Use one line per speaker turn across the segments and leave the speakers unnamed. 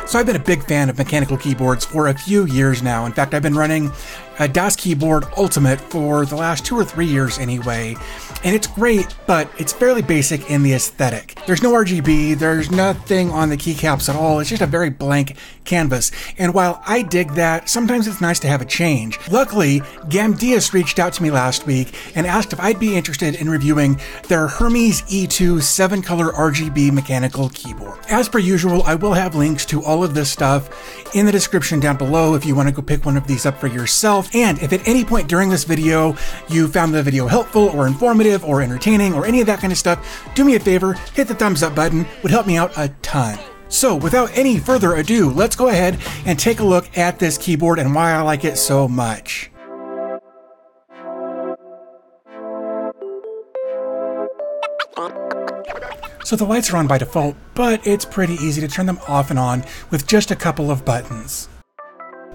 So I've been a big fan of mechanical keyboards for a few years now. In fact, I've been running a DAS Keyboard Ultimate for the last 2 or 3 years anyway. And it's great, but it's fairly basic in the aesthetic. There's no RGB, there's nothing on the keycaps at all, it's just a very blank canvas. And while I dig that, sometimes it's nice to have a change. Luckily, Gamdias reached out to me last week and asked if I'd be interested in reviewing their Hermes E2 7-color RGB mechanical keyboard. As per usual, I will have links to all of this stuff in the description down below if you want to go pick one of these up for yourself. And if at any point during this video you found the video helpful or informative or entertaining or any of that kind of stuff, do me a favor, hit the thumbs up button, would help me out a ton. So without any further ado, let's go ahead and take a look at this keyboard and why I like it so much. So the lights are on by default, but it's pretty easy to turn them off and on with just a couple of buttons.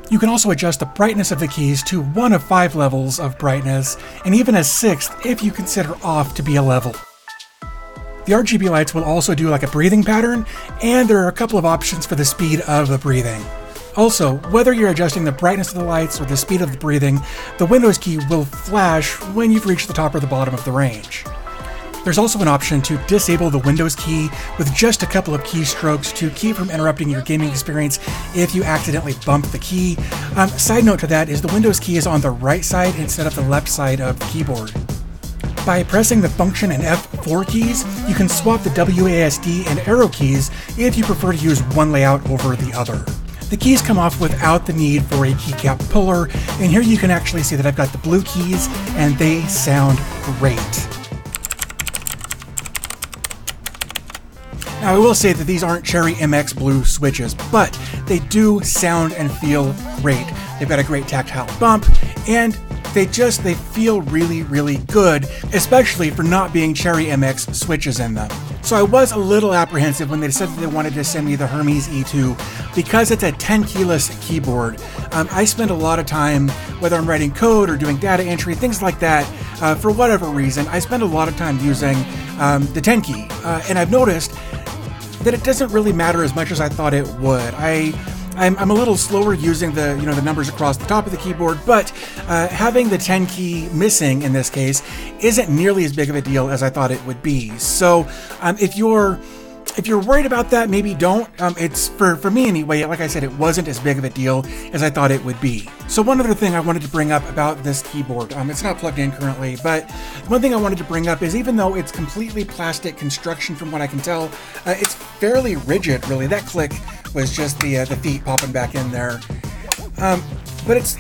You can also adjust the brightness of the keys to 1 of 5 levels of brightness, and even a 6th if you consider off to be a level. The RGB lights will also do like a breathing pattern, and there are a couple of options for the speed of the breathing. Also, whether you're adjusting the brightness of the lights or the speed of the breathing, the Windows key will flash when you've reached the top or the bottom of the range. There's also an option to disable the Windows key with just a couple of keystrokes to keep from interrupting your gaming experience if you accidentally bump the key. Side note to that is the Windows key is on the right side instead of the left side of the keyboard. By pressing the Function and F4 keys, you can swap the WASD and arrow keys if you prefer to use one layout over the other. The keys come off without the need for a keycap puller, and here you can actually see that I've got the blue keys and they sound great. Now I will say that these aren't Cherry MX Blue switches, but they do sound and feel great. They've got a great tactile bump, and they feel really, really good, especially for not being Cherry MX switches in them. So I was a little apprehensive when they said that they wanted to send me the Hermes E2 because it's a 10 keyless keyboard. I spend a lot of time, whether I'm writing code or doing data entry, things like that, for whatever reason, I spend a lot of time using the 10 key, and I've noticed that it doesn't really matter as much as I thought it would. I'm a little slower using the the numbers across the top of the keyboard, but having the 10 key missing in this case isn't nearly as big of a deal as I thought it would be. So if you're worried about that, maybe don't. It's for me anyway, like I said, it wasn't as big of a deal as I thought it would be. So one other thing I wanted to bring up about this keyboard, it's not plugged in currently, but one thing I wanted to bring up is even though it's completely plastic construction from what I can tell, it's fairly rigid really. That click was just the feet popping back in there. But it's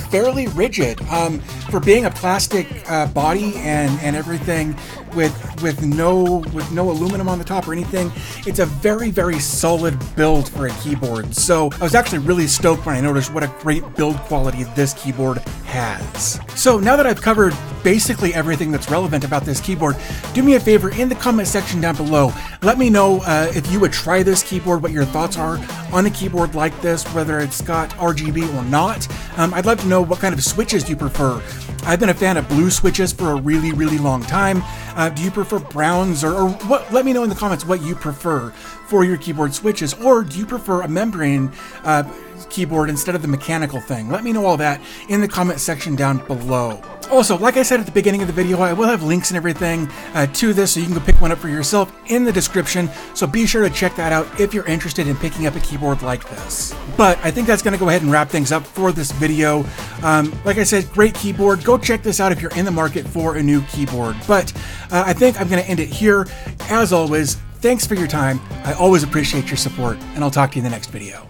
fairly rigid for being a plastic body and everything with no aluminum on the top or anything. It's a very, very solid build for a keyboard. So I was actually really stoked when I noticed what a great build quality this keyboard has. So now that I've covered basically everything that's relevant about this keyboard, do me a favor in the comment section down below. Let me know if you would try this keyboard, what your thoughts are on a keyboard like this, whether it's got RGB or not. I'd love to know what kind of switches you prefer. I've been a fan of blue switches for a really, really long time. Do you prefer browns or what? Let me know in the comments what you prefer for your keyboard switches, or do you prefer a membrane keyboard instead of the mechanical thing? Let me know all that in the comment section down below. Also, like I said at the beginning of the video, I will have links and everything to this, so you can go pick one up for yourself in the description, so be sure to check that out if you're interested in picking up a keyboard like this. But I think that's going to go ahead and wrap things up for this video. Like I said, great keyboard. Go check this out if you're in the market for a new keyboard. But I think I'm going to end it here. As always, thanks for your time. I always appreciate your support, and I'll talk to you in the next video.